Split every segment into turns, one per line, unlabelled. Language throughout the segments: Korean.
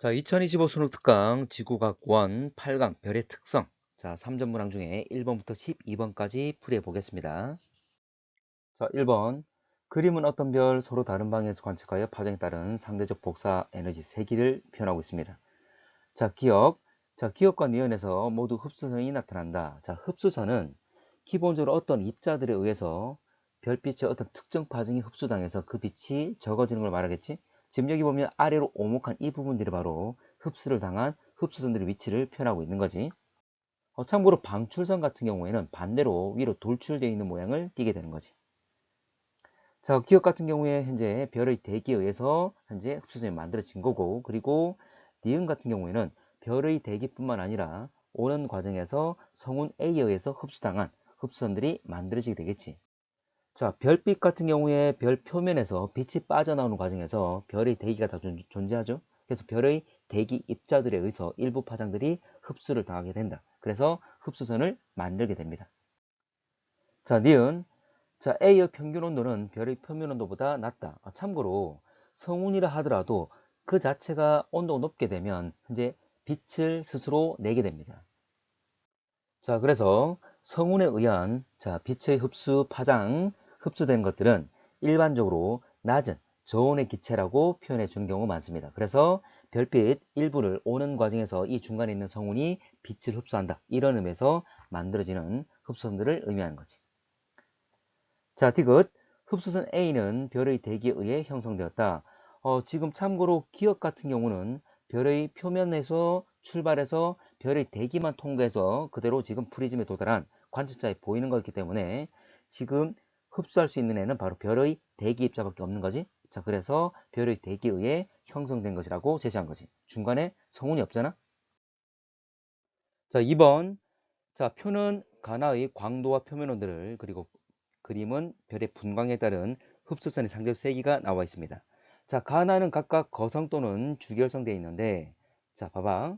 자, 2025 수능 특강 지구과학 1 8강 별의 특성. 자, 3전 문항 중에 1번부터 12번까지 풀이해 보겠습니다. 자, 1번. 그림은 어떤 별 서로 다른 방향에서 관측하여 파장에 따른 상대적 복사 에너지 세기를 표현하고 있습니다. 자, 기억. 자, 기억과 니은에서 모두 흡수선이 나타난다. 자, 흡수선은 기본적으로 어떤 입자들에 의해서 별빛의 어떤 특정 파장이 흡수당해서 그 빛이 적어지는 걸 말하겠지? 지금 여기 보면 아래로 오목한 이 부분들이 바로 흡수를 당한 흡수선들의 위치를 표현하고 있는 거지. 참고로 방출선 같은 경우에는 반대로 위로 돌출되어 있는 모양을 띠게 되는 거지. 자, 기억 같은 경우에 현재 별의 대기에 의해서 현재 흡수선이 만들어진 거고, 그리고 니은 같은 경우에는 별의 대기뿐만 아니라 오는 과정에서 성운 A에 의해서 흡수당한 흡수선들이 만들어지게 되겠지. 자, 별빛 같은 경우에 별 표면에서 빛이 빠져나오는 과정에서 별의 대기가 다 존재하죠. 그래서 별의 대기 입자들에 의해서 일부 파장들이 흡수를 당하게 된다. 그래서 흡수선을 만들게 됩니다. 자, 니은. 자, A의 평균 온도는 별의 표면 온도보다 낮다. 참고로 성운이라 하더라도 그 자체가 온도가 높게 되면 현재 빛을 스스로 내게 됩니다. 자, 그래서 성운에 의한 빛의 흡수, 파장, 흡수된 것들은 일반적으로 낮은 저온의 기체라고 표현해 주는 경우가 많습니다. 그래서 별빛 일부를 오는 과정에서 이 중간에 있는 성운이 빛을 흡수한다. 이런 의미에서 만들어지는 흡수선들을 의미하는 거지. 자, 디귿. 흡수선 A는 별의 대기에 의해 형성되었다. 지금 참고로 기억 같은 경우는 별의 표면에서 출발해서 별의 대기만 통과해서 그대로 지금 프리즘에 도달한 관측자에 보이는 거기 때문에 지금 흡수할 수 있는 애는 바로 별의 대기 입자밖에 없는 거지. 자, 그래서 별의 대기에 의해 형성된 것이라고 제시한 거지. 중간에 성운이 없잖아. 자, 2번. 자, 표는 가나의 광도와 표면 온도를, 그리고 그림은 별의 분광에 따른 흡수선의 상대적 세기가 나와 있습니다. 자, 가나는 각각 거성 또는 주결성 되어 있는데, 자, 봐봐.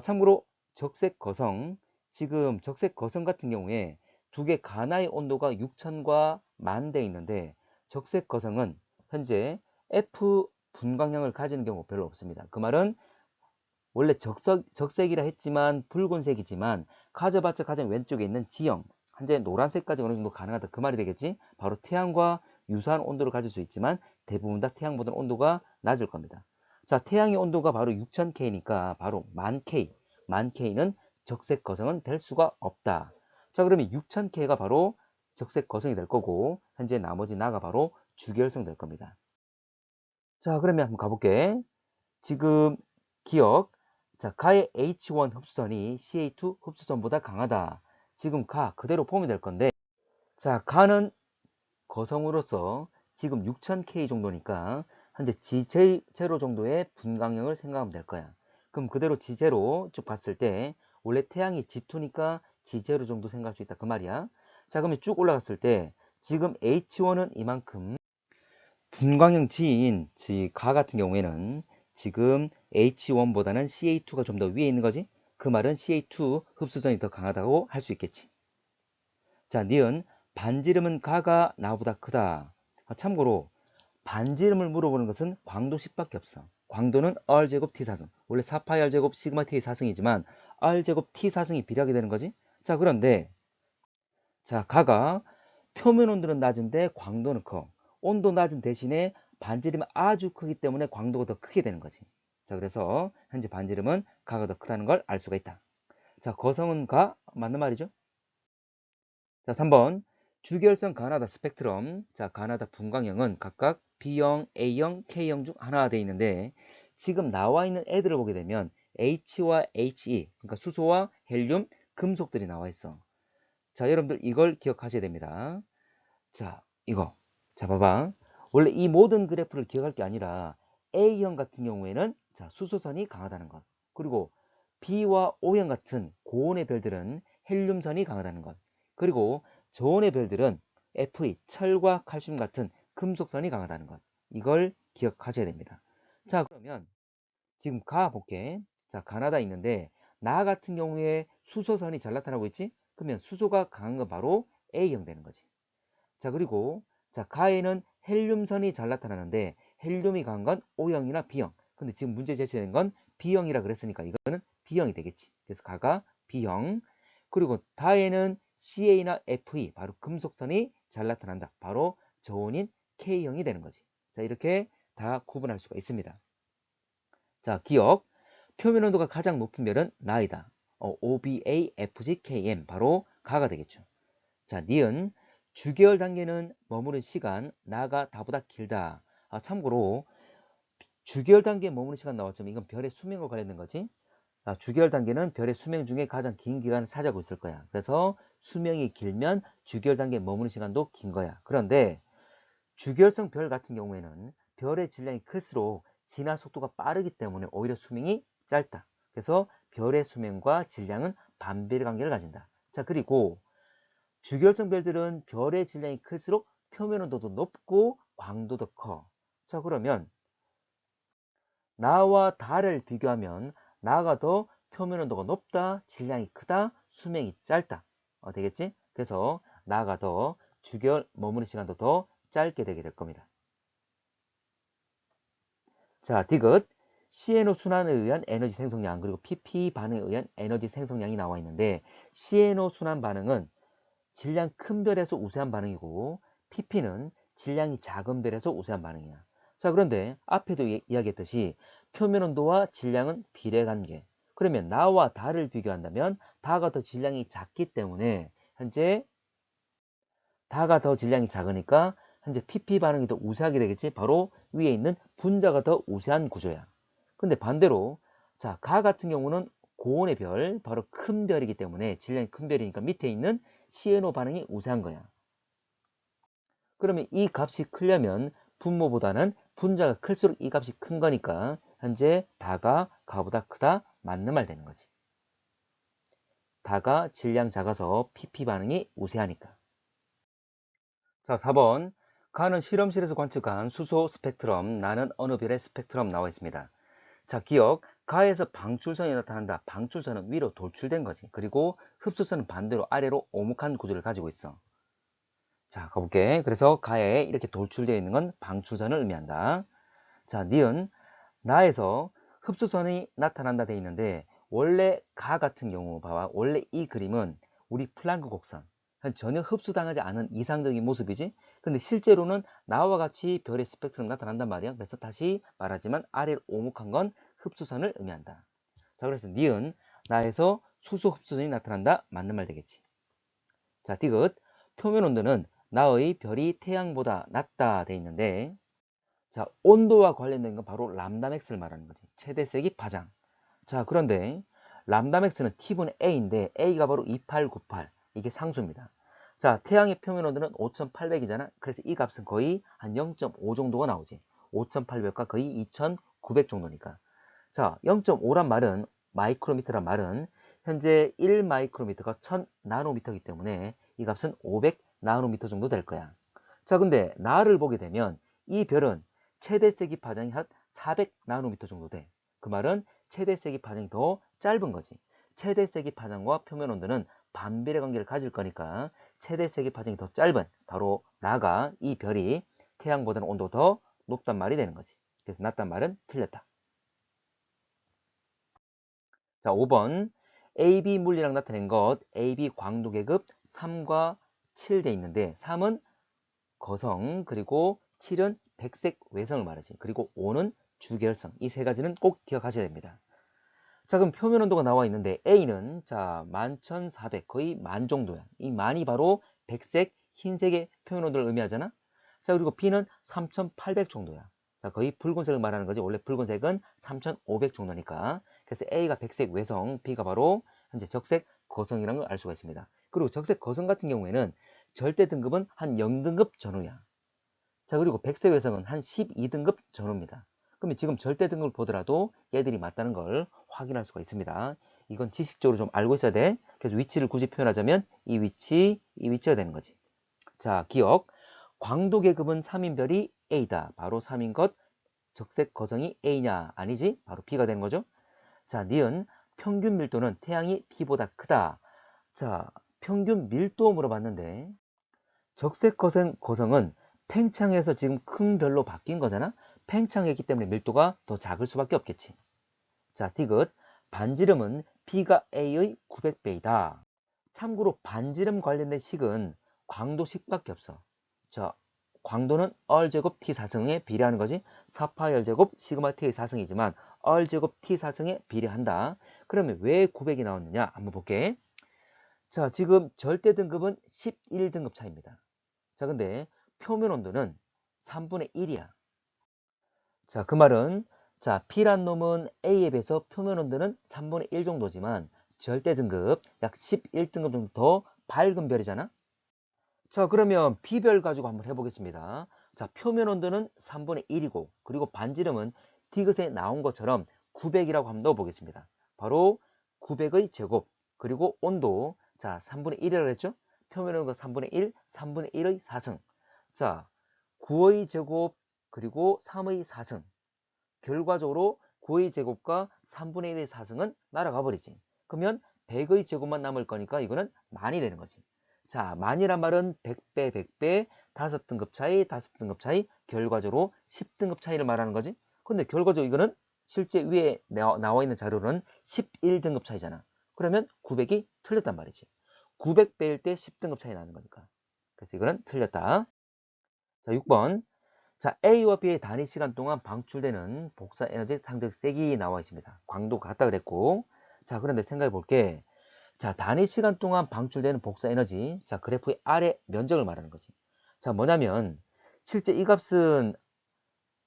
참고로 적색 거성, 지금 적색 거성 같은 경우에 두 개 가나의 온도가 6000과 10,000 되어 있는데, 적색 거성은 현재 F 분광량을 가지는 경우가 별로 없습니다. 그 말은 원래 적색이라 했지만 붉은색이지만 가져봤자 가장 왼쪽에 있는 지형, 현재 노란색까지 어느 정도 가능하다, 그 말이 되겠지. 바로 태양과 유사한 온도를 가질 수 있지만 대부분 다 태양보다 온도가 낮을 겁니다. 자, 태양의 온도가 바로 6000K니까 바로 10,000K, 10,000K는 적색 거성은 될 수가 없다. 자, 그러면 6000K가 바로 적색 거성이 될 거고, 현재 나머지 나가 바로 주결성 될 겁니다. 자, 그러면 한번 가볼게. 지금 기억. 자, 가의 H1 흡수선이 CA2 흡수선보다 강하다. 지금 가 그대로 보면 될 건데, 자, 가는 거성으로서 지금 6000K 정도니까 현재 G0 정도의 분광량을 생각하면 될 거야. 그럼 그대로 G0 쭉 봤을 때 원래 태양이 G2니까 G0 정도 생각할 수 있다, 그 말이야. 자, 그러면 쭉 올라갔을 때 지금 H1은 이만큼, 분광형 G인 가 같은 경우에는 지금 H1보다는 CA2가 좀 더 위에 있는 거지. 그 말은 CA2 흡수선이 더 강하다고 할 수 있겠지. 자, 니은. 반지름은 가가 나보다 크다. 참고로 반지름을 물어보는 것은 광도 10밖에 없어. 광도는 R제곱 T사승. 원래 4파이 R제곱 시그마 T의 사승이지만 R제곱 T사승이 비례하게 되는 거지. 자, 그런데 자, 가가 표면 온도는 낮은데 광도는 커. 온도 낮은 대신에 반지름이 아주 크기 때문에 광도가 더 크게 되는 거지. 자, 그래서 현재 반지름은 가가 더 크다는 걸 알 수가 있다. 자, 거성은 가 맞는 말이죠. 자, 3번. 주결성 가나다 스펙트럼. 자, 가나다 분광형은 각각 B형, A형, K형 중 하나가 되어 있는데, 지금 나와 있는 애들을 보게 되면 H와 He, 그러니까 수소와 헬륨, 금속들이 나와 있어. 자, 여러분들 이걸 기억하셔야 됩니다. 자, 이거. 자, 봐봐. 원래 이 모든 그래프를 기억할 게 아니라 A형 같은 경우에는 자, 수소선이 강하다는 것. 그리고 B와 O형 같은 고온의 별들은 헬륨선이 강하다는 것. 그리고 저온의 별들은 Fe, 철과 칼슘 같은 금속선이 강하다는 것. 이걸 기억하셔야 됩니다. 자, 그러면 지금 가 볼게. 자, 가나다 있는데 나 같은 경우에 수소선이 잘 나타나고 있지? 그러면 수소가 강한 건 바로 A형 되는 거지. 자, 그리고 자, 가에는 헬륨선이 잘 나타나는데 헬륨이 강한 건 O형이나 B형. 근데 지금 문제 제시된 건 B형이라 그랬으니까 이거는 B형이 되겠지. 그래서 가가 B형. 그리고 다에는 CA나 FE, 바로 금속선이 잘 나타난다. 바로 저온인 K형이 되는 거지. 자, 이렇게 다 구분할 수가 있습니다. 자, 기억. 표면 온도가 가장 높은 별은 나이다. OBAFGKM, 바로 가가 되겠죠. 자, 니은. 주계열 단계는 머무는 시간, 나가 다보다 길다. 참고로 주계열 단계에 머무는 시간 나왔지만 이건 별의 수명과 관련된 거지. 주계열 단계는 별의 수명 중에 가장 긴 기간을 차지하고 있을 거야. 그래서 수명이 길면 주계열 단계에 머무는 시간도 긴 거야. 그런데 주계열성 별 같은 경우에는 별의 질량이 클수록 진화 속도가 빠르기 때문에 오히려 수명이 짧다. 그래서 별의 수명과 질량은 반비례 관계를 가진다. 자, 그리고 주계열성 별들은 별의 질량이 클수록 표면 온도도 높고 광도도 커. 자, 그러면 나와 달을 비교하면 나가 더 표면 온도가 높다, 질량이 크다, 수명이 짧다. 되겠지? 그래서 나가 더 주계열 머무는 시간도 더 짧게 되게 될 겁니다. 자, 디귿. CNO 순환에 의한 에너지 생성량, 그리고 PP 반응에 의한 에너지 생성량이 나와 있는데, CNO 순환 반응은 질량 큰 별에서 우세한 반응이고, PP는 질량이 작은 별에서 우세한 반응이야. 자, 그런데 앞에도 이야기했듯이 표면 온도와 질량은 비례관계. 그러면 나와 달을 비교한다면 다가 더 질량이 작기 때문에 현재 다가 더 질량이 작으니까 현재 PP 반응이 더 우세하게 되겠지. 바로 위에 있는 분자가 더 우세한 구조야. 근데 반대로 자, 가 같은 경우는 고온의 별, 바로 큰 별이기 때문에 질량이 큰 별이니까 밑에 있는 CNO 반응이 우세한 거야. 그러면 이 값이 크려면 분모보다는 분자가 클수록 이 값이 큰 거니까 현재 다가 가보다 크다, 맞는 말 되는 거지. 다가 질량 작아서 PP 반응이 우세하니까. 자, 4번. 가는 실험실에서 관측한 수소 스펙트럼, 나는 어느 별의 스펙트럼 나와 있습니다. 자, 기억. 가에서 방출선이 나타난다. 방출선은 위로 돌출된 거지. 그리고 흡수선은 반대로 아래로 오목한 구조를 가지고 있어. 자, 가볼게. 그래서 가에 이렇게 돌출되어 있는 건 방출선을 의미한다. 자, 니은. 나에서 흡수선이 나타난다 돼 있는데 원래 가 같은 경우 봐봐. 원래 이 그림은 우리 플랑크 곡선. 전혀 흡수당하지 않은 이상적인 모습이지. 근데 실제로는 나와 같이 별의 스펙트럼 나타난단 말이야. 그래서 다시 말하지만 아래로 오목한 건 흡수선을 의미한다. 자, 그래서 니은. 나에서 수소 흡수선이 나타난다. 맞는 말 되겠지. 자, 디귿. 표면 온도는 나의 별이 태양보다 낮다 돼 있는데, 자, 온도와 관련된 건 바로 람다맥스를 말하는 거지. 최대세기 파장. 자, 그런데 람다맥스는 T분의 A인데 A가 바로 2898. 이게 상수입니다. 자, 태양의 표면 온도는 5800이잖아. 그래서 이 값은 거의 한 0.5 정도가 나오지. 5800과 거의 2900 정도니까. 자, 0.5란 말은, 마이크로미터란 말은 현재 1 마이크로미터가 1000 나노미터이기 때문에 이 값은 500 나노미터 정도 될 거야. 자, 근데 나를 보게 되면 이 별은 최대 세기 파장이 한 400 나노미터 정도 돼. 그 말은 최대 세기 파장이 더 짧은 거지. 최대 세기 파장과 표면 온도는 반비례 관계를 가질 거니까 최대 세기 파장이 더 짧은, 바로 나가, 이 별이 태양보다는 온도가 더 높단 말이 되는 거지. 그래서 낮단 말은 틀렸다. 자, 5번. AB 물리학 나타낸 것, AB 광도 계급 3과 7 돼 있는데 3은 거성, 그리고 7은 백색 외성을 말하지. 그리고 5는 주계열성. 이 세 가지는 꼭 기억하셔야 됩니다. 자, 그럼 표면 온도가 나와 있는데 A는 자 11,400, 거의 만 정도야. 이 만이 바로 백색, 흰색의 표면 온도를 의미하잖아. 자, 그리고 B는 3,800 정도야. 자, 거의 붉은색을 말하는 거지. 원래 붉은색은 3,500 정도니까. 그래서 A가 백색 외성, B가 바로 현재 적색 거성이라는 걸 알 수가 있습니다. 그리고 적색 거성 같은 경우에는 절대 등급은 한 0등급 전후야. 자, 그리고 백색 외성은 한 12등급 전후입니다. 그러면 지금 절대 등급을 보더라도 얘들이 맞다는 걸 확인할 수가 있습니다. 이건 지식적으로 좀 알고 있어야 돼. 그래서 위치를 굳이 표현하자면 이 위치가 되는 거지. 자, 기억. 광도 계급은 3인별이 A다. 바로 3인 것. 적색 거성이 A냐? 아니지? 바로 B가 되는 거죠. 자, 니은. 평균 밀도는 태양이 B보다 크다. 자, 평균 밀도 물어봤는데 적색 거성은 팽창해서 지금 큰 별로 바뀐 거잖아. 팽창했기 때문에 밀도가 더 작을 수밖에 없겠지. 자, 디귿. 반지름은 B가 A의 900배이다. 참고로 반지름 관련된 식은 광도식밖에 없어. 자, 광도는 얼제곱 T4승에 비례하는 거지. 4파이 R제곱 시그마 T의 4승이지만 R제곱 T4승에 비례한다. 그러면 왜 900이 나왔느냐? 한번 볼게. 자, 지금 절대 등급은 11등급 차입니다. 자, 근데 표면 온도는 3분의 1이야. 자, 그 말은 자, P란 놈은 A에 비해서 표면 온도는 3분의 1 정도지만 절대 등급 약 11등급 정도 더 밝은 별이잖아. 자, 그러면 B별 가지고 한번 해보겠습니다. 자, 표면 온도는 3분의 1이고 그리고 반지름은 디귿에 나온 것처럼 900이라고 한번 넣어보겠습니다. 바로 900의 제곱 그리고 온도 자 3분의 1이라고 했죠? 표면 온도가 3분의 1, 3분의 1의 4승. 자, 9의 제곱 그리고 3의 4승. 결과적으로 9의 제곱과 3분의 1의 4승은 날아가 버리지. 그러면 100의 제곱만 남을 거니까 이거는 만이 되는 거지. 자, 만이란 말은 100배, 100배, 5등급 차이, 5등급 차이, 결과적으로 10등급 차이를 말하는 거지. 근데 결과적으로 이거는 실제 위에 나와 있는 자료는 11등급 차이잖아. 그러면 900이 틀렸단 말이지. 900배일 때 10등급 차이 나는 거니까. 그래서 이거는 틀렸다. 자, 6번. 자, A와 B의 단위 시간 동안 방출되는 복사 에너지 상적 세기 나와 있습니다. 광도가 같다 그랬고. 자, 그런데 생각해 볼게. 자, 단위 시간 동안 방출되는 복사 에너지. 자, 그래프의 아래 면적을 말하는 거지. 자, 뭐냐면 실제 이 값은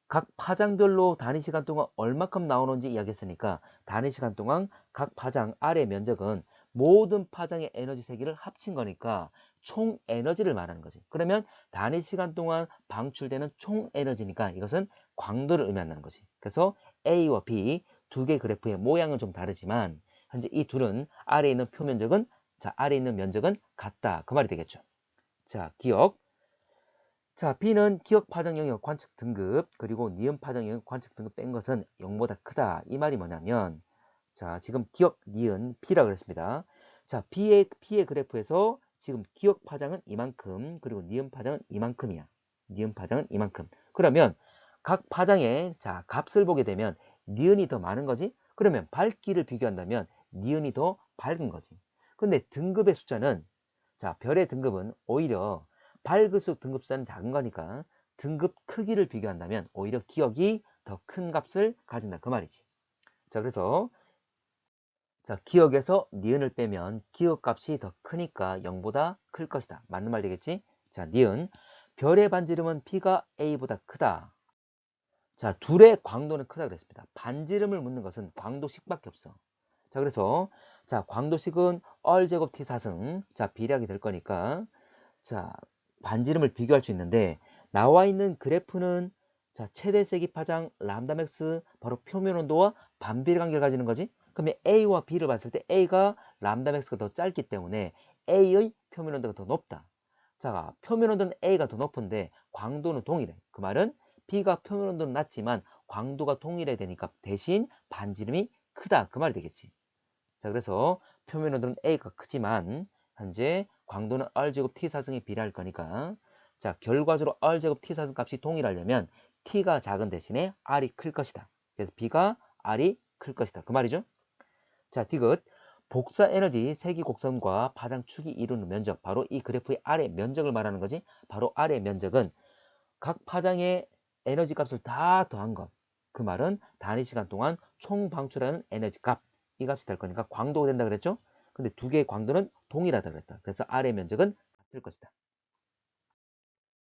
각 파장별로 단위 시간 동안 얼마큼 나오는지 이야기했으니까 단위 시간 동안 각 파장 아래 면적은 모든 파장의 에너지 세기를 합친 거니까 총 에너지를 말하는 거지. 그러면 단위 시간 동안 방출되는 총 에너지니까 이것은 광도를 의미한다는 거지. 그래서 A와 B 두 개 그래프의 모양은 좀 다르지만 현재 이 둘은 아래에 있는 표면적은 자, 아래에 있는 면적은 같다. 그 말이 되겠죠. 자, 기억. 자, B는 기억 파장 영역 관측 등급 그리고 니은 파장 영역 관측 등급 뺀 것은 0보다 크다. 이 말이 뭐냐면 자, 지금 기억 니은 B라 그랬습니다. 자, B의 그래프에서 지금 기억 파장은 이만큼 그리고 니은 파장은 이만큼이야. 니은 파장은 이만큼. 그러면 각 파장의 자, 값을 보게 되면 니은이 더 많은 거지? 그러면 밝기를 비교한다면 니은이 더 밝은 거지. 근데 등급의 숫자는 자, 별의 등급은 오히려 밝을수록 등급 숫자는 작은 거니까 등급 크기를 비교한다면 오히려 기억이 더 큰 값을 가진다. 그 말이지. 자, 그래서 자, 기억에서 니은을 빼면 기억 값이 더 크니까 0보다 클 것이다. 맞는 말 되겠지? 자, 니은. 별의 반지름은 P가 A보다 크다. 자, 둘의 광도는 크다 그랬습니다. 반지름을 묻는 것은 광도식밖에 없어. 자, 그래서 자, 광도식은 얼제곱 T4승. 자, 비례하게 될 거니까 자, 반지름을 비교할 수 있는데 나와 있는 그래프는 자, 최대 세기 파장 람다 맥스 바로 표면 온도와 반비례 관계를 가지는 거지. 그러면 A와 B를 봤을 때 A가 람다 맥스가 더 짧기 때문에 A의 표면 온도가 더 높다. 자, 표면 온도는 A가 더 높은데 광도는 동일해. 그 말은 B가 표면 온도는 낮지만 광도가 동일해야 되니까 대신 반지름이 크다. 그 말이 되겠지. 자, 그래서 표면 온도는 A가 크지만 현재 광도는 R제곱 T4승에 비례할 거니까 자, 결과적으로 R제곱 T4승 값이 동일하려면 T가 작은 대신에 R이 클 것이다. 그래서 B가 R이 클 것이다. 그 말이죠. 자, 디귿. 복사 에너지 세기 곡선과 파장축이 이루는 면적, 바로 이 그래프의 아래 면적을 말하는 거지. 바로 아래 면적은 각 파장의 에너지 값을 다 더한 것. 그 말은 단위 시간 동안 총 방출하는 에너지 값. 이 값이 될 거니까 광도가 된다 그랬죠? 근데 두 개의 광도는 동일하다 그랬다. 그래서 아래 면적은 같을 것이다.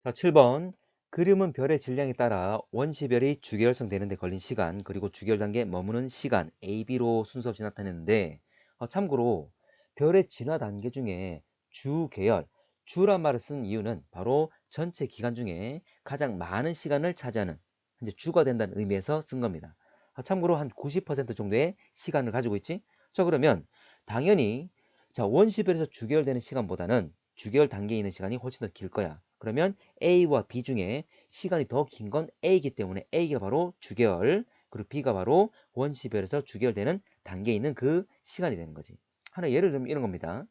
자, 7번. 그림은 별의 질량에 따라 원시별이 주계열성 되는 데 걸린 시간, 그리고 주계열 단계에 머무는 시간, A, B로 순서 없이 나타냈는데 참고로 별의 진화 단계 중에 주계열, 주란 말을 쓴 이유는 바로 전체 기간 중에 가장 많은 시간을 차지하는 이제 주가 된다는 의미에서 쓴 겁니다. 참고로 한 90% 정도의 시간을 가지고 있지. 자, 그러면 당연히 자, 원시별에서 주계열되는 시간보다는 주계열 단계에 있는 시간이 훨씬 더 길 거야. 그러면 A와 B 중에 시간이 더 긴 건 A이기 때문에 A가 바로 주계열, 그리고 B가 바로 원시별에서 주계열되는 단계에 있는 그 시간이 되는 거지. 하나 예를 들면 이런 겁니다.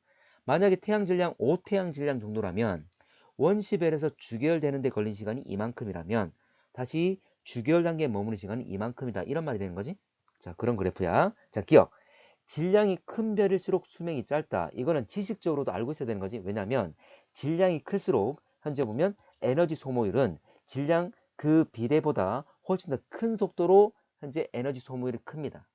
만약에 태양 질량 5태양 질량 정도라면 원시별에서 주계열되는 데 걸린 시간이 이만큼이라면 다시 주기열 단계에 머무는 시간은 이만큼이다. 이런 말이 되는 거지. 자, 그런 그래프야. 자, 기억. 질량이 큰 별일수록 수명이 짧다. 이거는 지식적으로도 알고 있어야 되는 거지. 왜냐하면 질량이 클수록 현재 보면 에너지 소모율은 질량 그 비례보다 훨씬 더 큰 속도로 현재 에너지 소모율이 큽니다.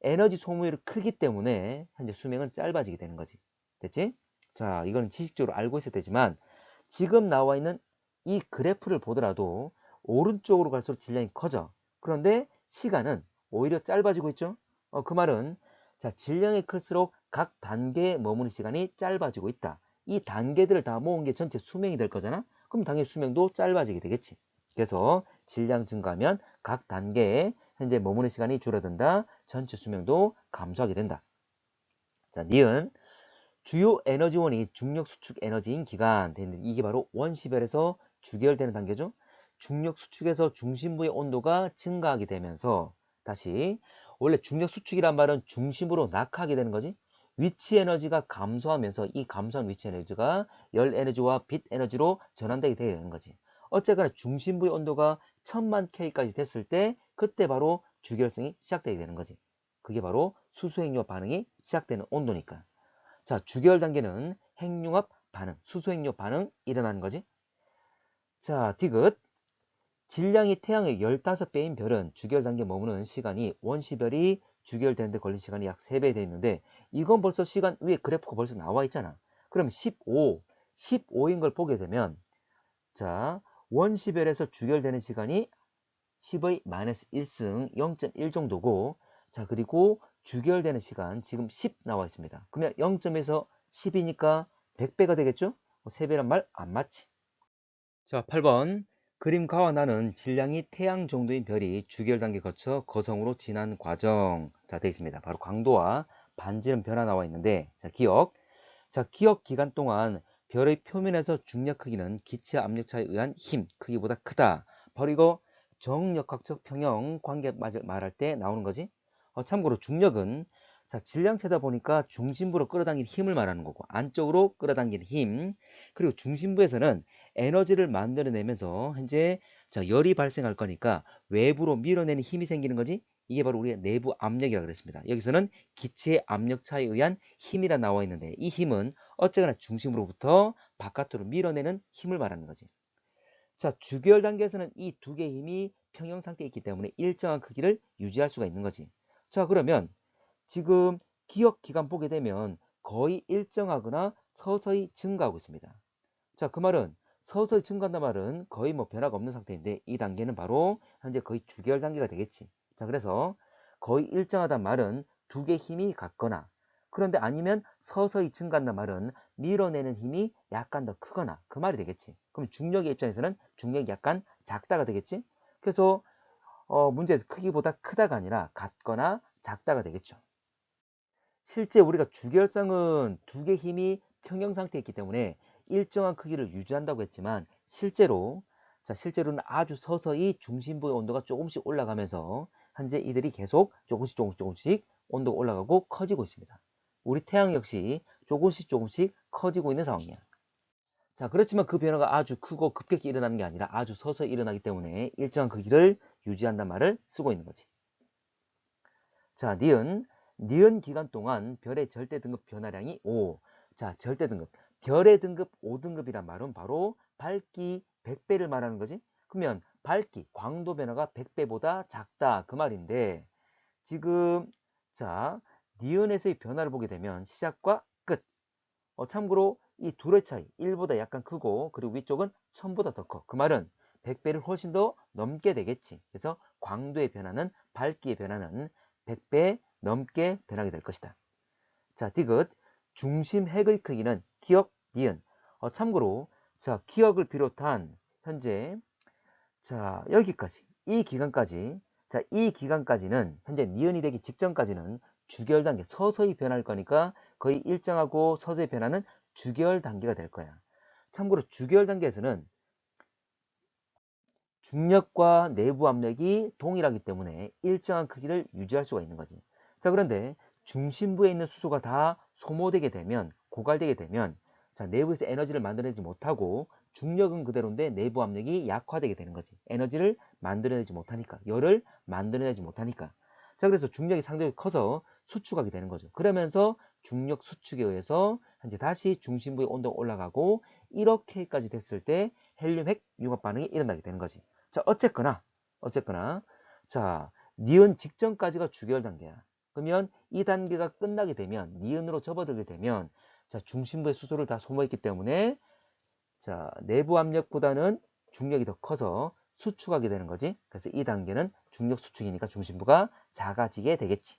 에너지 소모율이 크기 때문에 현재 수명은 짧아지게 되는 거지. 됐지? 자, 이거는 지식적으로 알고 있어야 되지만 지금 나와 있는 이 그래프를 보더라도 오른쪽으로 갈수록 질량이 커져. 그런데 시간은 오히려 짧아지고 있죠. 그 말은 자, 질량이 클수록 각 단계에 머무는 시간이 짧아지고 있다. 이 단계들을 다 모은 게 전체 수명이 될 거잖아. 그럼 당연히 수명도 짧아지게 되겠지. 그래서 질량 증가하면 각 단계에 현재 머무는 시간이 줄어든다. 전체 수명도 감소하게 된다. 자, 니은 주요 에너지원이 중력 수축 에너지인 기간. 이게 바로 원시별에서 주결되는 단계죠. 중력 수축에서 중심부의 온도가 증가하게 되면서 다시 원래 중력 수축이란 말은 중심으로 낙하하게 되는 거지. 위치 에너지가 감소하면서 이 감소한 위치 에너지가 열 에너지와 빛 에너지로 전환되게 되는 거지. 어쨌거나 중심부의 온도가 1000만 K까지 됐을 때 그때 바로 주결성이 시작되게 되는 거지. 그게 바로 수소행료 반응이 시작되는 온도니까. 자, 주결 단계는 핵융합 반응, 수소행료 반응 일어나는 거지. 자, 디귿. 질량이 태양의 15배인 별은 주결 단계에 머무는 시간이 원시별이 주결되는데 걸린 시간이 약 3배 돼 있는데 이건 벌써 시간 위에 그래프가 벌써 나와 있잖아. 그럼 15인 걸 보게 되면 자, 원시별에서 주결되는 시간이 10의 마이너스 1승 0.1 정도고 자, 그리고 주결되는 시간 지금 10 나와 있습니다. 그러면 0.에서 10이니까 100배가 되겠죠? 3배란 말 안 맞지? 자, 8번. 그림 가와 나는 질량이 태양 정도인 별이 주결 단계 거쳐 거성으로 지난 과정. 자, 되어 있습니다. 바로 광도와 반지름 변화 나와 있는데, 자, 기억. 자, 기억 기간 동안 별의 표면에서 중력 크기는 기체 압력차에 의한 힘 크기보다 크다. 바로 이거 정역학적 평형 관계 말할 때 나오는 거지. 참고로 중력은 자, 질량체다 보니까 중심부로 끌어당기는 힘을 말하는 거고 안쪽으로 끌어당기는 힘 그리고 중심부에서는 에너지를 만들어내면서 현재 자, 열이 발생할 거니까 외부로 밀어내는 힘이 생기는 거지. 이게 바로 우리가 내부 압력이라고 그랬습니다. 여기서는 기체의 압력차에 의한 힘이라 나와 있는데 이 힘은 어쨌거나 중심으로부터 바깥으로 밀어내는 힘을 말하는 거지. 자, 주결 단계에서는 이 두 개의 힘이 평형 상태에 있기 때문에 일정한 크기를 유지할 수가 있는 거지. 자, 그러면 지금 기억 기간 보게 되면 거의 일정하거나 서서히 증가하고 있습니다. 자, 그 말은 서서히 증가한다는 말은 거의 뭐 변화가 없는 상태인데 이 단계는 바로 현재 거의 주결 단계가 되겠지. 자, 그래서 거의 일정하다는 말은 두 개의 힘이 같거나 그런데 아니면 서서히 증가한다는 말은 밀어내는 힘이 약간 더 크거나 그 말이 되겠지. 그럼 중력의 입장에서는 중력이 약간 작다가 되겠지. 그래서 문제에서 크기보다 크다가 아니라 같거나 작다가 되겠죠. 실제 우리가 주결성은 두 개의 힘이 평형 상태에 있기 때문에 일정한 크기를 유지한다고 했지만 실제로는 아주 서서히 중심부의 온도가 조금씩 올라가면서 현재 이들이 계속 조금씩 온도가 올라가고 커지고 있습니다. 우리 태양 역시 조금씩 커지고 있는 상황이야. 자, 그렇지만 그 변화가 아주 크고 급격히 일어나는 게 아니라 아주 서서히 일어나기 때문에 일정한 크기를 유지한다는 말을 쓰고 있는 거지. 자, 니은 기간 동안 별의 절대 등급 변화량이 5. 자, 절대 등급. 별의 등급 5등급이란 말은 바로 밝기 100배를 말하는 거지. 그러면 밝기, 광도 변화가 100배보다 작다. 그 말인데, 지금, 자, 니은에서의 변화를 보게 되면 시작과 끝. 참고로 이 둘의 차이, 1보다 약간 크고, 그리고 위쪽은 1000보다 더 커. 그 말은 100배를 훨씬 더 넘게 되겠지. 그래서 광도의 변화는, 밝기의 변화는 100배 넘게 변하게 될 것이다. 자, 디귿. 중심 핵의 크기는 기억, 니은. 참고로, 자, 기억을 비롯한 현재, 자, 여기까지, 이 기간까지, 자, 이 기간까지는, 현재 니은이 되기 직전까지는 주결 단계, 서서히 변할 거니까 거의 일정하고 서서히 변하는 주결 단계가 될 거야. 참고로 주결 단계에서는 중력과 내부 압력이 동일하기 때문에 일정한 크기를 유지할 수가 있는 거지. 자, 그런데 중심부에 있는 수소가 다 소모되게 되면, 고갈되게 되면, 자, 내부에서 에너지를 만들어내지 못하고 중력은 그대로인데 내부 압력이 약화되게 되는 거지. 에너지를 만들어내지 못하니까. 열을 만들어내지 못하니까. 자, 그래서 중력이 상당히 커서 수축하게 되는 거죠. 그러면서 중력 수축에 의해서 이제 다시 중심부의 온도가 올라가고 이렇게까지 됐을 때 헬륨 핵 융합 반응이 일어나게 되는 거지. 자, 어쨌거나 자, 니은 직전까지가 주결 단계야. 그러면 이 단계가 끝나게 되면 니은으로 접어들게 되면 자, 중심부의 수소를 다 소모했기 때문에 자, 내부 압력보다는 중력이 더 커서 수축하게 되는 거지. 그래서 이 단계는 중력 수축이니까 중심부가 작아지게 되겠지.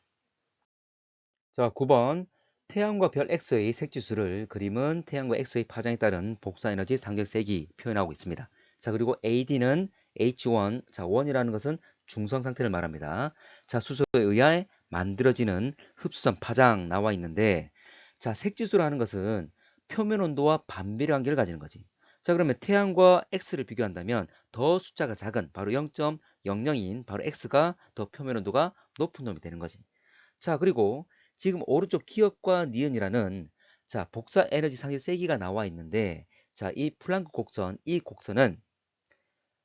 자, 9번. 태양과 별 X의 색지수를 그림은 태양과 X의 파장에 따른 복사에너지 상적 세기 표현하고 있습니다. 자, 그리고 AD는 H1, 자, 1이라는 것은 중성 상태를 말합니다. 자, 수소에 의해 만들어지는 흡수선 파장 나와 있는데, 자, 색지수라는 것은 표면 온도와 반비례 관계를 가지는 거지. 자, 그러면 태양과 X를 비교한다면 더 숫자가 작은 바로 0.00인 바로 X가 더 표면 온도가 높은 놈이 되는 거지. 자, 그리고 지금 오른쪽 기역과 니은이라는 자, 복사 에너지 상실 세기가 나와 있는데 자, 이 플랑크 곡선, 이 곡선은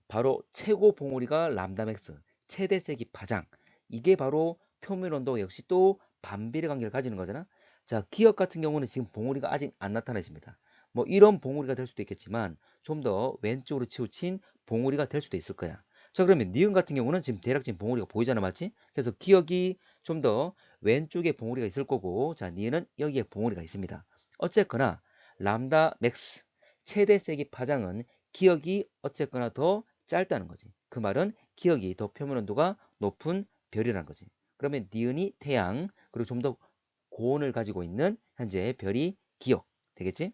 바로 최고 봉우리가 람다 맥스, 최대 세기 파장. 이게 바로 표면 온도 역시 또 반비례 관계를 가지는 거잖아. 자, 기역 같은 경우는 지금 봉우리가 아직 안 나타나집니다. 뭐 이런 봉우리가 될 수도 있겠지만 좀 더 왼쪽으로 치우친 봉우리가 될 수도 있을 거야. 자, 그러면 니은 같은 경우는 지금 대략 지금 봉우리가 보이잖아, 맞지? 그래서 기역이 좀 더 왼쪽에 봉우리가 있을 거고, 자, 니은은 여기에 봉우리가 있습니다. 어쨌거나 람다 맥스 최대 세기 파장은 기역이 어쨌거나 더 짧다는 거지. 그 말은 기역이 더 표면 온도가 높은 별이라는 거지. 그러면 니은이 태양, 그리고 좀 더 고온을 가지고 있는 현재 별이 기역 되겠지?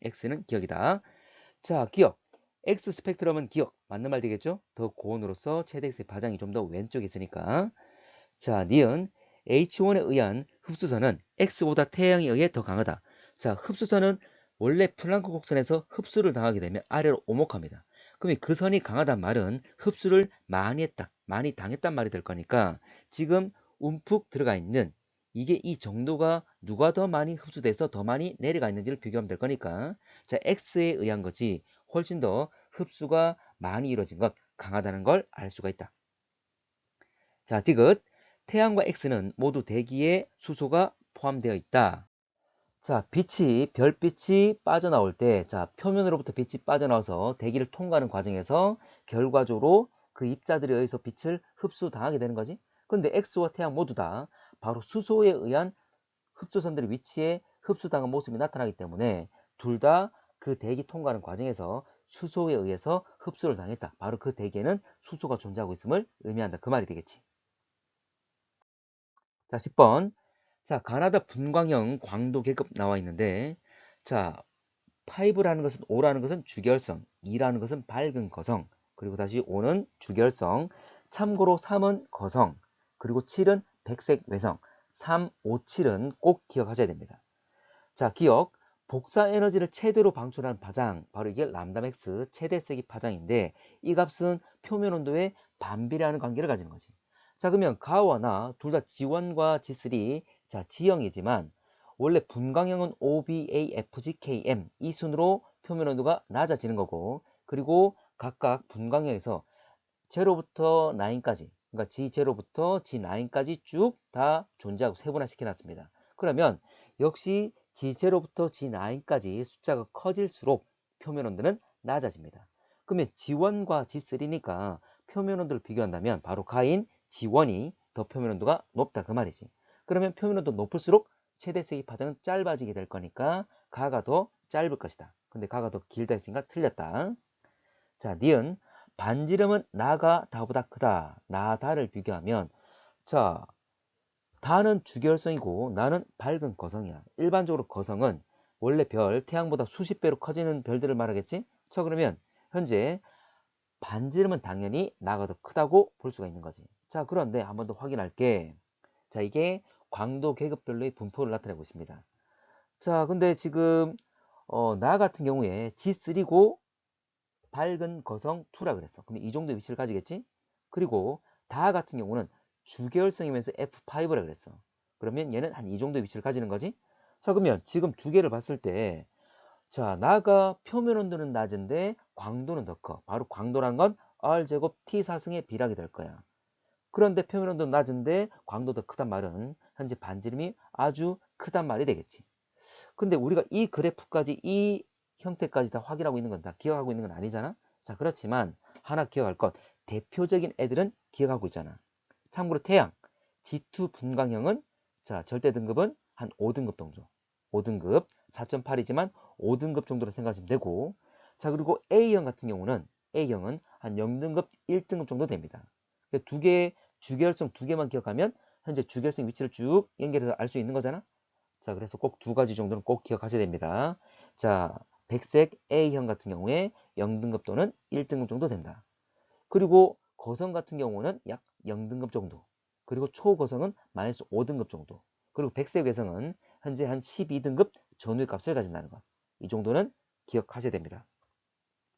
X는 기역이다. 자, 기역. X 스펙트럼은 기역. 맞는 말 되겠죠? 더 고온으로서 최대 X의 파장이 좀 더 왼쪽에 있으니까. 자, 니은 H1에 의한 흡수선은 X보다 태양에 의해 더 강하다. 자, 흡수선은 원래 플랑크 곡선에서 흡수를 당하게 되면 아래로 오목합니다. 그럼 그 선이 강하단 말은 흡수를 많이 했다, 많이 당했단 말이 될 거니까 지금 움푹 들어가 있는 이게 이 정도가 누가 더 많이 흡수돼서 더 많이 내려가 있는지를 비교하면 될 거니까 자, X에 의한 거지 훨씬 더 흡수가 많이 이루어진 것, 강하다는 걸 알 수가 있다. 자, 디귿. 태양과 X는 모두 대기에 수소가 포함되어 있다. 자, 별빛이 빠져나올 때, 자, 표면으로부터 빛이 빠져나와서 대기를 통과하는 과정에서 결과적으로 그 입자들에 의해서 빛을 흡수당하게 되는 거지. 근데 X와 태양 모두 다 바로 수소에 의한 흡수선들의 위치에 흡수당한 모습이 나타나기 때문에 둘 다 그 대기 통과하는 과정에서 수소에 의해서 흡수를 당했다. 바로 그 대기에는 수소가 존재하고 있음을 의미한다. 그 말이 되겠지. 자, 10번. 자, 가나다 분광형 광도 계급 나와 있는데, 자, 5라는 것은, 5라는 것은 주결성, 2라는 것은 밝은 거성, 그리고 다시 5는 주결성, 참고로 3은 거성, 그리고 7은 백색 외성, 3, 5, 7은 꼭 기억하셔야 됩니다. 자, 기억. 복사 에너지를 최대로 방출하는 파장, 바로 이게 람다 맥스 최대 세기 파장인데 이 값은 표면 온도에 반비례하는 관계를 가지는 거지. 자, 그러면 가와 나 둘 다 G1과 G3, 자, G형이지만 원래 분광형은 OBAFGKM 이 순으로 표면 온도가 낮아지는 거고, 그리고 각각 분광형에서 0부터 9까지, 그러니까 G0부터 G9까지 쭉 다 존재하고 세분화시켜 놨습니다. 그러면 역시 G0부터 G9까지 숫자가 커질수록 표면 온도는 낮아집니다. 그러면 G1과 G3니까 표면 온도를 비교한다면 바로 가인 G1이 더 표면 온도가 높다 그 말이지. 그러면 표면 온도 높을수록 최대 세기 파장은 짧아지게 될 거니까 가가 더 짧을 것이다. 근데 가가 더 길다 했으니까 틀렸다. 자, 니은 반지름은 나가 다보다 크다. 나, 다를 비교하면 자, 다는 주결성이고 나는 밝은 거성이야. 일반적으로 거성은 원래 별, 태양보다 수십 배로 커지는 별들을 말하겠지? 자, 그러면 현재 반지름은 당연히 나가 더 크다고 볼 수가 있는 거지. 자, 그런데 한 번 더 확인할게. 자, 이게 광도 계급별로의 분포를 나타내고 있습니다. 자, 근데 지금 나 같은 경우에 G3고 밝은 거성 2라 그랬어. 그럼 이 정도 위치를 가지겠지? 그리고 다 같은 경우는 주계열성이면서 F5라 그랬어. 그러면 얘는 한 이 정도 위치를 가지는 거지? 자, 그러면 지금 두 개를 봤을 때 자, 나가 표면 온도는 낮은데 광도는 더 커. 바로 광도란 건 R제곱 T4승에 비례하게 될 거야. 그런데 표면 온도는 낮은데 광도 더 크단 말은 현재 반지름이 아주 크단 말이 되겠지. 근데 우리가 이 그래프까지 이 형태까지 다 확인하고 있는 건 다 기억하고 있는 건 아니잖아. 자, 그렇지만 하나 기억할 것, 대표적인 애들은 기억하고 있잖아. 참고로 태양 G2 분광형은 자, 절대 등급은 한 5등급 정도. 5등급 4.8이지만 5등급 정도로 생각하시면 되고, 자, 그리고 A형 같은 경우는 A형은 한 0등급 1등급 정도 됩니다. 두 개, 주결성 두 개만 기억하면 현재 주결성 위치를 쭉 연결해서 알 수 있는 거잖아. 자, 그래서 꼭 두 가지 정도는 꼭 기억하셔야 됩니다. 자, 백색 A형 같은 경우에 0등급 또는 1등급 정도 된다. 그리고 거성 같은 경우는 약 0등급 정도. 그리고 초거성은 마이너스 5등급 정도. 그리고 백색 외성은 현재 한 12등급 전후의 값을 가진다는 것. 이 정도는 기억하셔야 됩니다.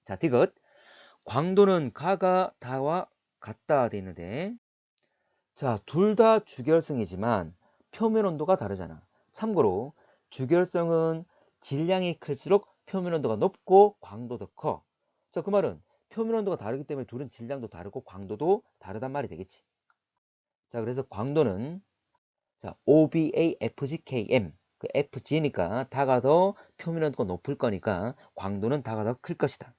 자, 디귿. 광도는 가가 다와 같다 돼 있는데, 자, 둘 다 주결성이지만 표면 온도가 다르잖아. 참고로 주결성은 질량이 클수록 표면 온도가 높고 광도도 커. 자, 그 말은 표면 온도가 다르기 때문에 둘은 질량도 다르고 광도도 다르단 말이 되겠지. 자, 그래서 광도는 자, OBA, FGKM. 그 FG니까 다가 더 표면 온도가 높을 거니까 광도는 다가 더 클 것이다.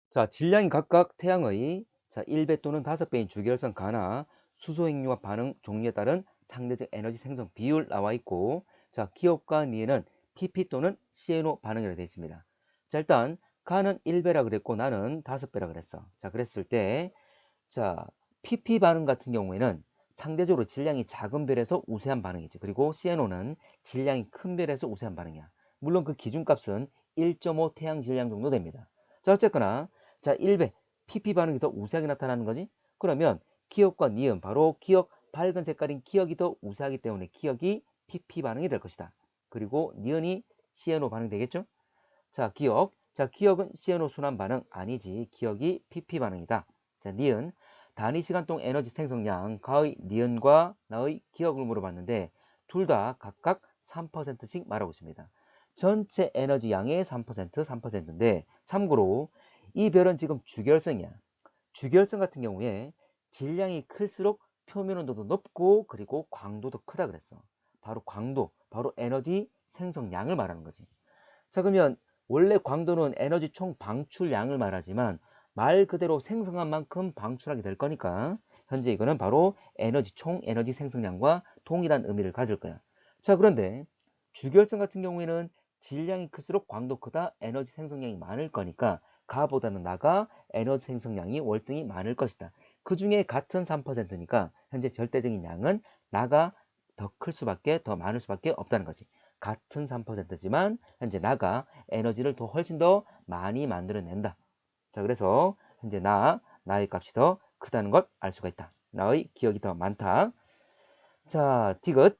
자, 질량이 각각 태양의 자, 1배 또는 5배인 주결성 가나 수소 핵융합 반응 종류에 따른 상대적 에너지 생성 비율 나와 있고, 자, 기업과 니은은 PP 또는 CNO 반응이라고 되어 있습니다. 자, 일단 가는 1배라 그랬고 나는 5배라 그랬어. 자, 그랬을 때 자, PP 반응 같은 경우에는 상대적으로 질량이 작은 별에서 우세한 반응이지. 그리고 CNO는 질량이 큰 별에서 우세한 반응이야. 물론 그 기준값은 1.5 태양 질량 정도 됩니다. 자, 어쨌거나 자, 1배 PP 반응이 더 우세하게 나타나는 거지. 그러면 기억과 니은, 바로 기억 밝은 색깔인 기억이 더 우세하기 때문에 기억이 PP 반응이 될 것이다. 그리고 니은이 CNO 반응이 되겠죠. 자, 기억. 자, 기억은 CNO 순환 반응 아니지. 기억이 PP 반응이다. 자, 니은. 단위 시간 동안 에너지 생성량, 가의 니은과 나의 기억을 물어봤는데 둘 다 각각 3%씩 말하고 있습니다. 전체 에너지 양의 3%, 3%인데 참고로 이 별은 지금 주결성이야. 주결성 같은 경우에 질량이 클수록 표면 온도도 높고 그리고 광도도 크다 그랬어. 바로 광도, 바로 에너지 생성량을 말하는 거지. 자, 그러면 원래 광도는 에너지 총 방출량을 말하지만 말 그대로 생성한 만큼 방출하게 될 거니까 현재 이거는 바로 에너지 총 에너지 생성량과 동일한 의미를 가질 거야. 자, 그런데 주결성 같은 경우에는 질량이 클수록 광도 크다, 에너지 생성량이 많을 거니까 가보다는 나가 에너지 생성량이 월등히 많을 것이다. 그 중에 같은 3%니까 현재 절대적인 양은 나가 더 클 수밖에, 더 많을 수밖에 없다는 거지. 같은 3%지만 현재 나가 에너지를 더 훨씬 더 많이 만들어낸다. 자, 그래서 현재 나의 값이 더 크다는 걸 알 수가 있다. 나의 기억이 더 많다. 자, 디귿.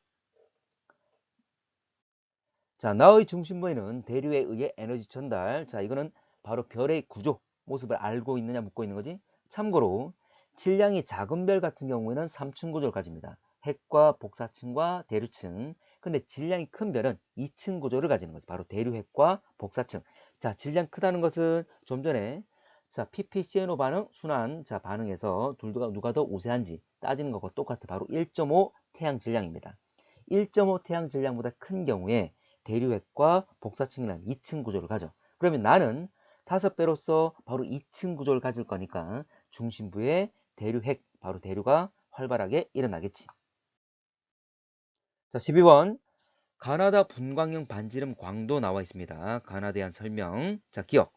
자, 나의 중심부에는 대류에 의해 에너지 전달. 자, 이거는 바로 별의 구조, 모습을 알고 있느냐 묻고 있는 거지. 참고로 질량이 작은 별 같은 경우에는 3층 구조를 가집니다. 핵과 복사층과 대류층. 근데 질량이 큰 별은 2층 구조를 가지는 거지. 바로 대류핵과 복사층. 자, 질량 크다는 것은 좀 전에 자, PPCNO 반응, 순환 자 반응에서 누가 더 우세한지 따지는 것과 똑같아. 바로 1.5 태양 질량입니다. 1.5 태양 질량보다 큰 경우에 대류핵과 복사층이라는 2층 구조를 가져. 그러면 나는 5배로서 바로 2층 구조를 가질 거니까 중심부에 대류핵, 바로 대류가 활발하게 일어나겠지. 자, 12번. 가나다 분광형 반지름 광도 나와 있습니다. 가나다에 대한 설명. 자, 기억.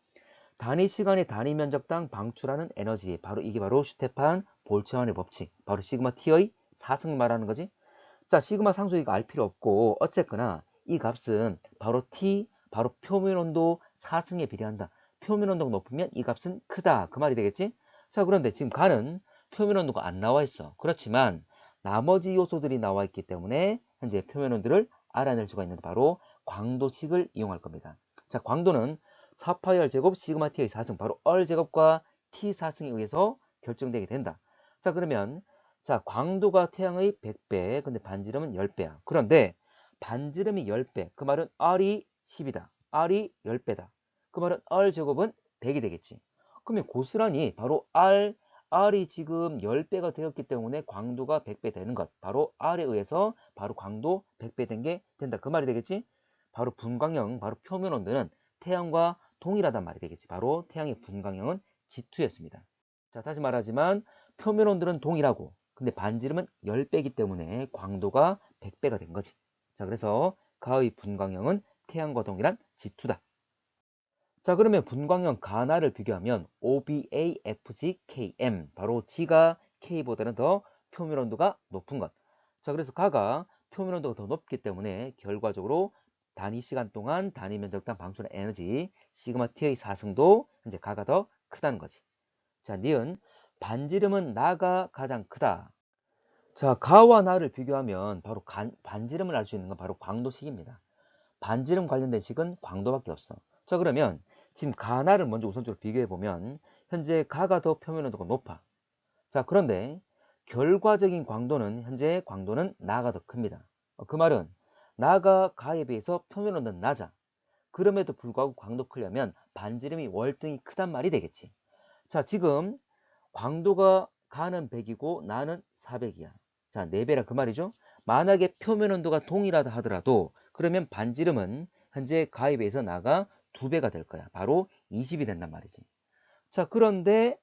단위 시간의 단위 면적당 방출하는 에너지. 바로 이게 바로 슈테판 볼츠만의 법칙. 바로 시그마 T의 4승 말하는 거지. 자, 시그마 상수니까 알 필요 없고 어쨌거나 이 값은 바로 T, 바로 표면 온도 4승에 비례한다. 표면 온도가 높으면 이 값은 크다. 그 말이 되겠지? 자, 그런데 지금 가는 표면 온도가 안 나와 있어. 그렇지만 나머지 요소들이 나와 있기 때문에 현재 표면 온도를 알아낼 수가 있는 바로 광도식을 이용할 겁니다. 자, 광도는 4파이 R 제곱 시그마 T의 4승, 바로 R 제곱과 T 4승에 의해서 결정되게 된다. 자, 그러면 자, 광도가 태양의 100배, 근데 반지름은 10배야. 그런데 반지름이 10배, 그 말은 R이 10이다. R이 10배다. 그 말은 R 제곱은 100이 되겠지. 그러면 고스란히 바로 R이 지금 10배가 되었기 때문에 광도가 100배 되는 것. 바로 R에 의해서 바로 광도 100배 된 게 된다. 그 말이 되겠지? 바로 분광형, 바로 표면 온도는 태양과 동일하단 말이 되겠지. 바로 태양의 분광형은 G2였습니다. 자, 다시 말하지만 표면 온도는 동일하고 근데 반지름은 10배이기 때문에 광도가 100배가 된 거지. 자, 그래서 가의 분광형은 태양과 동일한 G2다. 자, 그러면 분광형 가나를 비교하면 OBA, FG, KM. 바로 G가 K보다는 더 표면 온도가 높은 것. 자, 그래서 가가 표면 온도가 더 높기 때문에 결과적으로 단위 시간 동안 단위 면적당 방출한 에너지 시그마 T의 사승도 현재 가가 더 크다는 거지. 자, 니은 반지름은 나가 가장 크다. 자, 가와 나를 비교하면 바로 반지름을 알 수 있는 건 바로 광도식입니다. 반지름 관련된 식은 광도밖에 없어. 자, 그러면 지금 가나를 먼저 우선적으로 비교해 보면 현재 가가 더 표면 온도가 높아. 자, 그런데 결과적인 광도는 현재 광도는 나가 더 큽니다. 그 말은 나가 가에 비해서 표면 온도는 낮아. 그럼에도 불구하고 광도 크려면 반지름이 월등히 크단 말이 되겠지. 자, 지금 광도가 가는 100이고 나는 400이야. 자, 4배라 그 말이죠. 만약에 표면 온도가 동일하다 하더라도 그러면 반지름은 현재 가에 비해서 나가 2배가 될 거야. 바로 20이 된단 말이지. 자, 그런데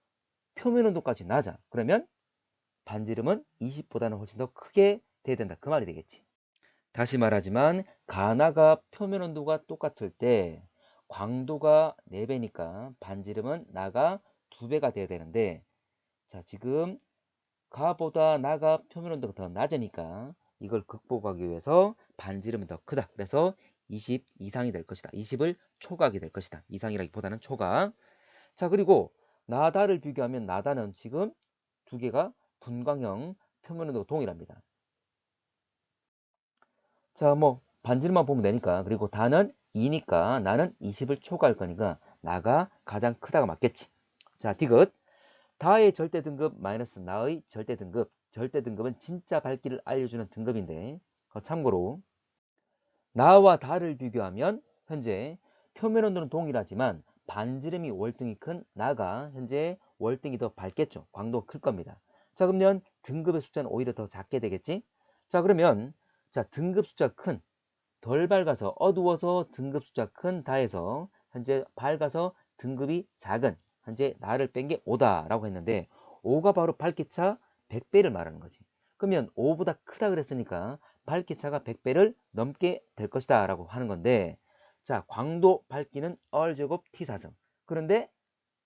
표면 온도까지 낮아. 그러면 반지름은 20보다는 훨씬 더 크게 돼야 된다. 그 말이 되겠지. 다시 말하지만 가나가 표면 온도가 똑같을 때 광도가 4배니까 반지름은 나가 2배가 돼야 되는데 자, 지금 가보다 나가 표면 온도가 더 낮으니까 이걸 극복하기 위해서 반지름은 더 크다. 그래서 20 이상이 될 것이다. 20을 초과하게 될 것이다. 이상이라기보다는 초과. 자, 그리고 나다를 비교하면 나다는 지금 두 개가 분광형 표면 온도가 동일합니다. 자, 뭐 반지름만 보면 되니까. 그리고 다는 2니까 나는 20을 초과할 거니까 나가 가장 크다가 맞겠지. 자, 디귿. 다의 절대 등급 마이너스 나의 절대 등급. 절대 등급은 진짜 밝기를 알려주는 등급인데 참고로 나와 다를 비교하면 현재 표면 온도는 동일하지만 반지름이 월등히 큰 나가 현재 월등히 더 밝겠죠. 광도가 클 겁니다. 자, 그러면 등급의 숫자는 오히려 더 작게 되겠지. 자, 그러면 자, 등급 숫자 큰 덜 밝아서 어두워서 등급 숫자 큰 다에서 현재 밝아서 등급이 작은 현재 나를 뺀 게 5다라고 했는데 5가 바로 밝기차 100배를 말하는 거지. 그러면 5보다 크다 그랬으니까 밝기차가 100배를 넘게 될 것이다 라고 하는 건데 자, 광도 밝기는 R제곱 T4승. 그런데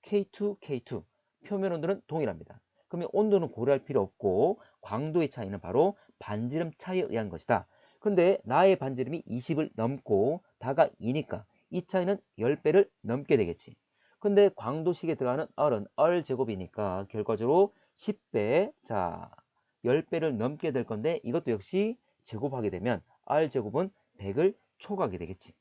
K2, K2 표면 온도는 동일합니다. 그러면 온도는 고려할 필요 없고 광도의 차이는 바로 반지름 차이에 의한 것이다. 근데 나의 반지름이 20을 넘고 다가 2니까 이 차이는 10배를 넘게 되겠지. 근데 광도식에 들어가는 R은 R제곱이니까 결과적으로 10배, 자 10배를 넘게 될 건데 이것도 역시 제곱하게 되면 R제곱은 100을 초과하게 되겠지.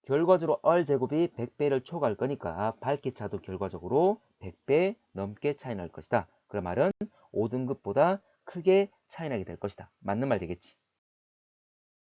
결과적으로 R제곱이 100배를 초과할 거니까 밝기차도 결과적으로 100배 넘게 차이 날 것이다. 그 말은 5등급보다 크게 차이 나게 될 것이다. 맞는 말 되겠지.